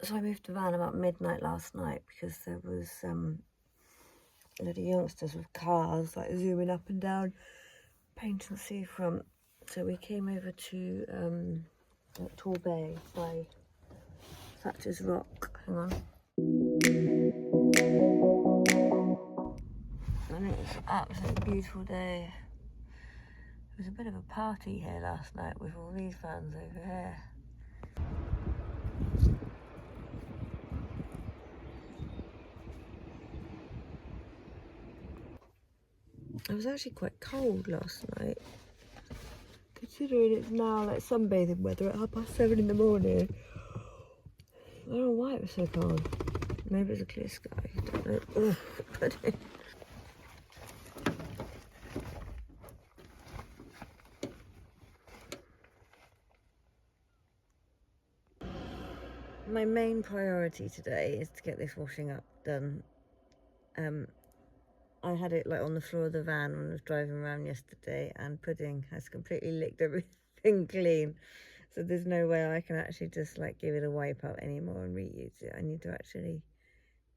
So I moved the van about midnight last night because there was a lot of youngsters with cars like zooming up and down, painting the seafront. So we came over to Torquay by Thatcher's Rock. Hang on. And it was an absolutely beautiful day. There was a bit of a party here last night with all these vans over here. It was actually quite cold last night, considering it's now like sunbathing weather at 7:30 in the morning. I don't know why it was so cold. Maybe it's a clear sky, I don't know. Ugh. My main priority today is to get this washing up done. I had it like on the floor of the van when I was driving around yesterday, and Pudding has completely licked everything clean. So there's no way I can actually just like give it a wipe out anymore and reuse it. I need to actually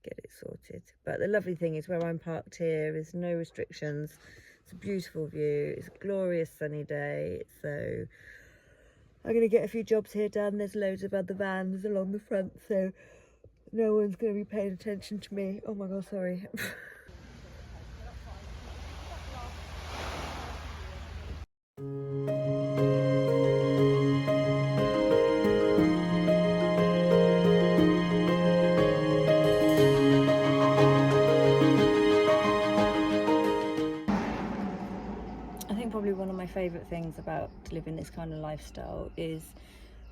get it sorted. But the lovely thing is where I'm parked here is no restrictions. It's a beautiful view. It's a glorious sunny day. So I'm going to get a few jobs here done. There's loads of other vans along the front, so no one's going to be paying attention to me. Oh my god, sorry. I think probably one of my favourite things about living this kind of lifestyle is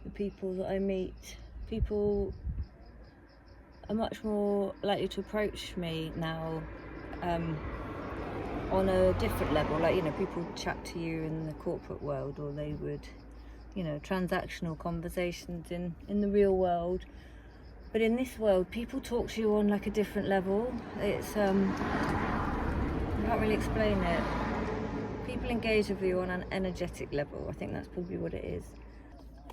the people that I meet. People are much more likely to approach me now on a different level. Like, you know, people chat to you in the corporate world, or they would, you know, transactional conversations in the real world. But in this world, people talk to you on like a different level. It's I can't really explain it. People engage with you on an energetic level. I think that's probably what it is.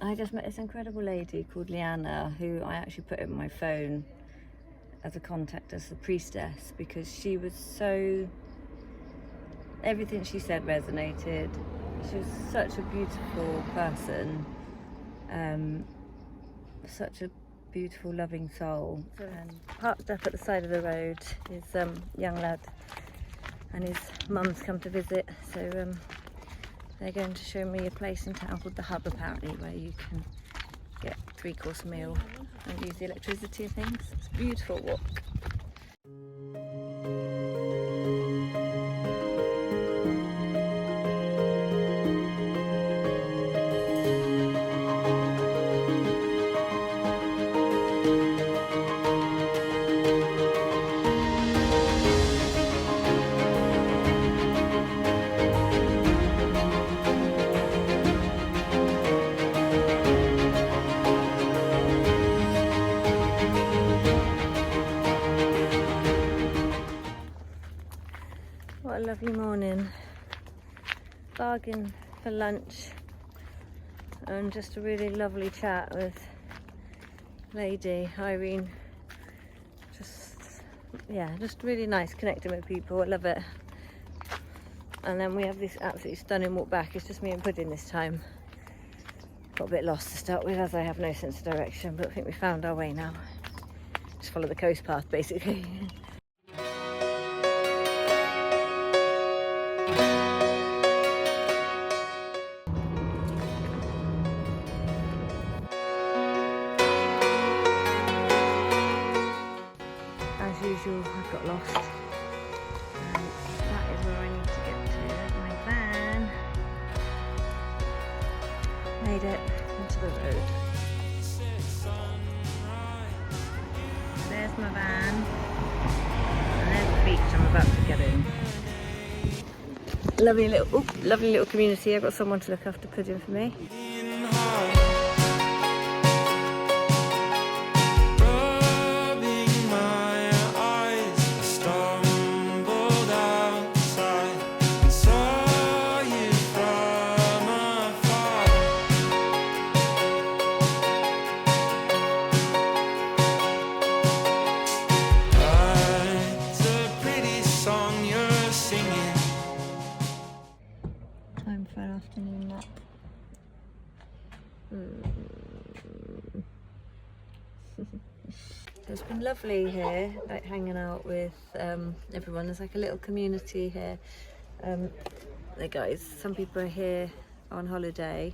I just met this incredible lady called Leanna, who I actually put in my phone as a contact as the priestess, because she was so, everything she said resonated. She was such a beautiful person, such a beautiful, loving soul. And parked up at the side of the road is a young lad, and his mum's come to visit, so they're going to show me a place in town called the Hub, apparently, where you can get 3-course meal and use the electricity and things. It's a beautiful walk. What a lovely morning. Bargain for lunch and just a really lovely chat with lady Irene. Just really nice connecting with people. I love it. And then we have this absolutely stunning walk back. It's just me and Pudding this time. Got a bit lost to start with, as I have no sense of direction, but I think we found our way now. Just follow the coast path basically. As usual, I've got lost. That is where I need to get to. My van. Made it into the road. There's my van. And there's the beach I'm about to get in. Lovely little community. I've got someone to look after Pudding for me. It's been lovely here, like hanging out with everyone. There's like a little community here. The guys, some people are here on holiday,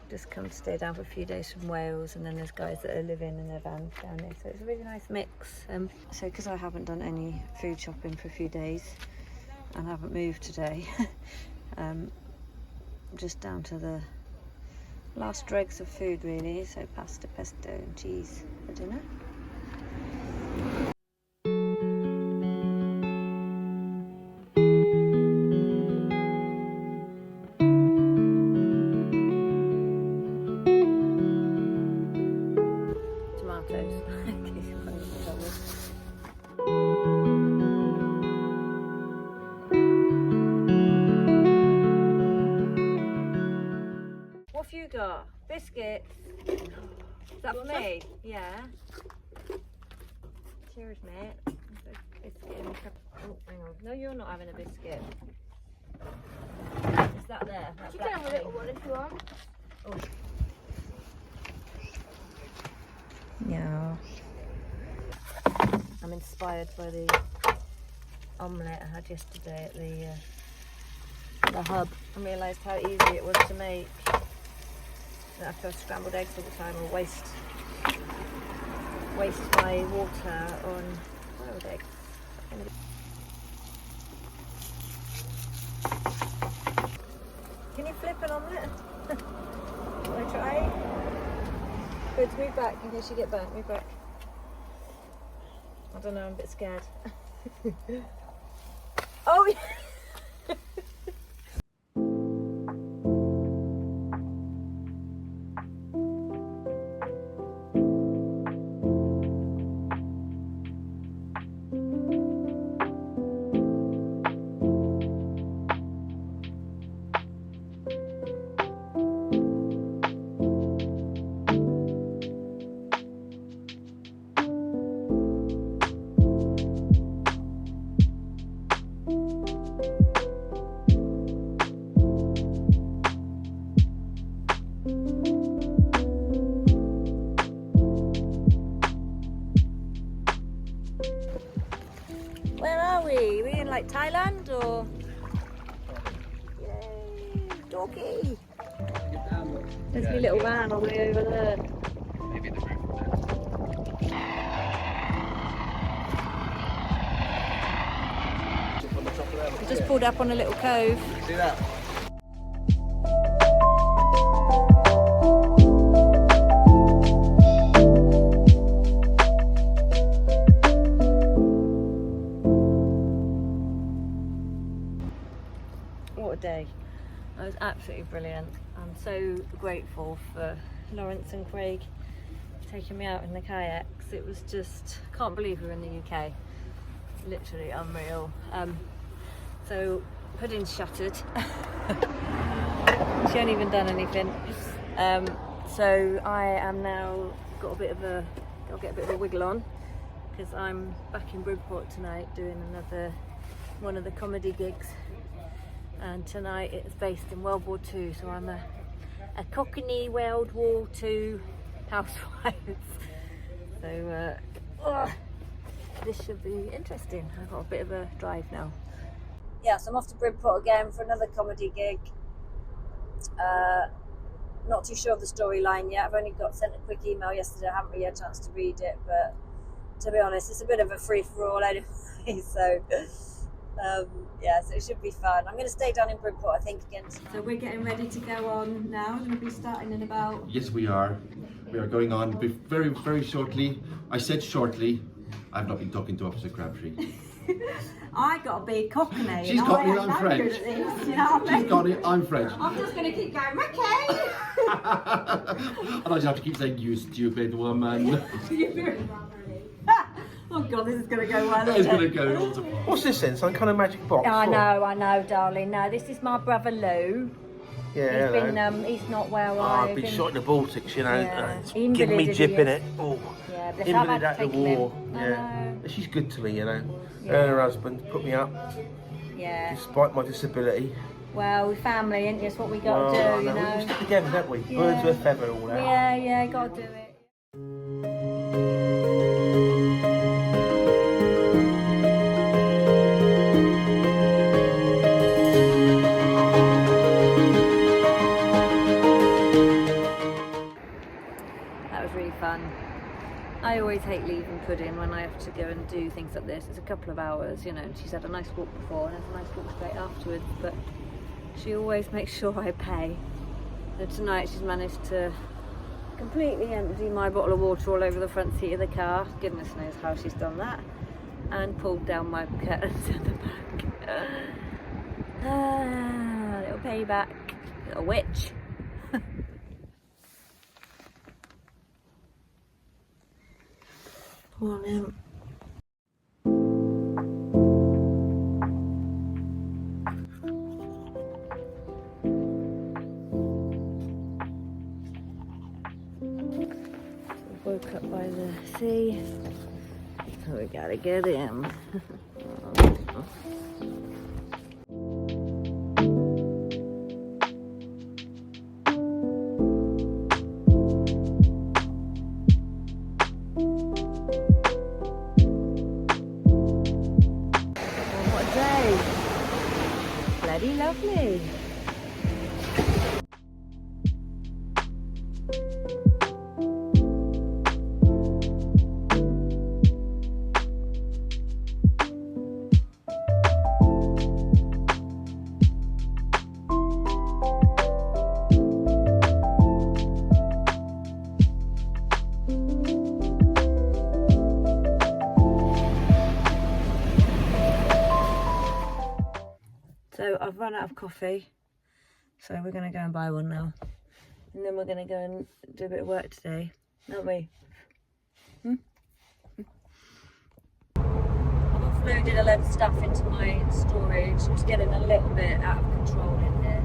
just come to stay down for a few days from Wales, and then there's guys that are living in their vans down here, so it's a really nice mix. So because I haven't done any food shopping for a few days and haven't moved today, I'm just down to the last dregs of food really, so pasta, pesto and cheese for dinner. What have you got? Biscuits? Is that for me? Yeah. Cheers, mate. Biscuit and oh, hang on. No, you're not having a biscuit. Is that there? That you can have a little one if you want. Oh. Yeah. I'm inspired by the omelette I had yesterday at the hub. I realised how easy it was to make. I don't have to have scrambled eggs all the time or waste my water on boiled eggs. Can you flip an omelette? Want to try? Good, move back in case you get burnt. Move back. I don't know, I'm a bit scared. Oh yeah! Where are we? Are we in like Thailand or? Yay! Torquay! There's my little van all the way over there. Maybe the roof there. We just pulled up on a little cove. See that? What a day. That was absolutely brilliant. I'm so grateful for Lawrence and Craig taking me out in the kayaks. It was just, I can't believe we're in the UK. Literally unreal. So Pudding's shattered. She hasn't even done anything. So I am now got a bit of a wiggle on because I'm back in Bridport tonight doing one of the comedy gigs. And tonight it's based in World War II, so I'm a Cockney World War II housewife. So this should be interesting. I've got a bit of a drive now. Yeah, so I'm off to Bridport again for another comedy gig. Not too sure of the storyline yet. I've only got sent a quick email yesterday. I haven't really had a chance to read it, but to be honest, it's a bit of a free-for-all anyway. So yeah, so it should be fun. I'm going to stay down in Bridport, I think, again. So we're getting ready to go on now. We're going to be starting in about... Yes, we are. We are going on very, very shortly. I said shortly. I've not been talking to Officer Crabtree. I got to be Cockney. She's Cockney and I'm French. You know what I mean? She's Cockney, I'm French. I'm just going to keep going, okay. And I just have to keep saying, you stupid woman. Oh God, this is going to go well. It's going to go all to... What's this then? Some kind of magic box? I know, darling. No, this is my brother Lou. Yeah, he's not well. I've been shot in the Baltics, you know. Yeah. Giving me jip in it. Oh, yeah, invalid at the war. Yeah, she's good to me, you know. Yeah. Her and her husband put me up. Yeah. Despite my disability. Well, we're family, ain't it? It's what we got to do, you know. We stick together, don't we? Yeah. Birds with a feather, all that. Yeah, got to do it. I always hate leaving Pudding when I have to go and do things like this. It's a couple of hours, you know, and she's had a nice walk before and has a nice walk straight afterwards, but she always makes sure I pay. So tonight she's managed to completely empty my bottle of water all over the front seat of the car. Goodness knows how she's done that. And pulled down my curtains at the back. Little payback, little witch. Morning. Woke up by the sea, so we gotta get in. What a day! Bloody lovely. So I've run out of coffee, so we're going to go and buy one now. And then we're going to go and do a bit of work today, aren't we? I've offloaded a load of stuff into my storage. It's getting a little bit out of control in here.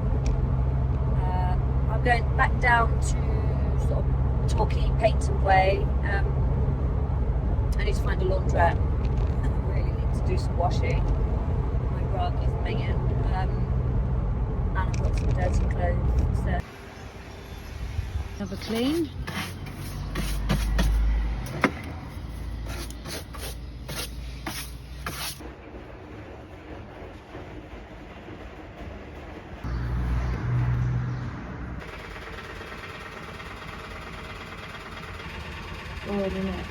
I'm going back down to sort of Torquay, Payton Way. I need to find a laundrette. I really need to do some washing. My rug is minging. And I've got some dirty clothes, so have a clean. Oh, isn't it?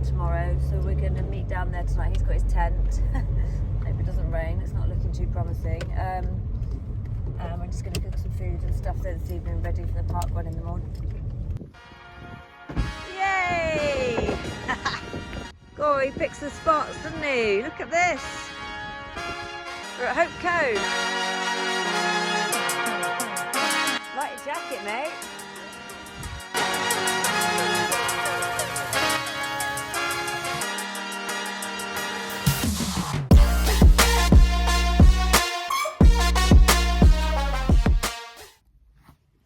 Tomorrow, so we're going to meet down there tonight. He's got his tent. Hope it doesn't rain, it's not looking too promising. We're just going to cook some food and stuff there this evening, ready for the park run in the morning. Yay! Gory picks the spots, doesn't he? Look at this. We're at Hope Cove. Like your jacket, mate.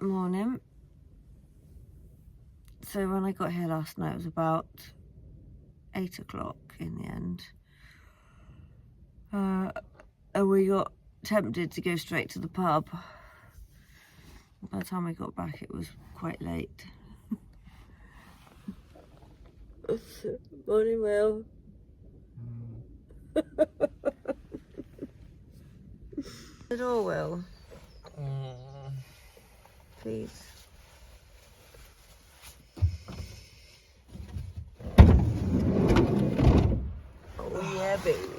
Morning. So when I got here last night it was about 8 o'clock in the end, and we got tempted to go straight to the pub. By the time we got back it was quite late. Morning, Will. The door, Will. Please. taboo.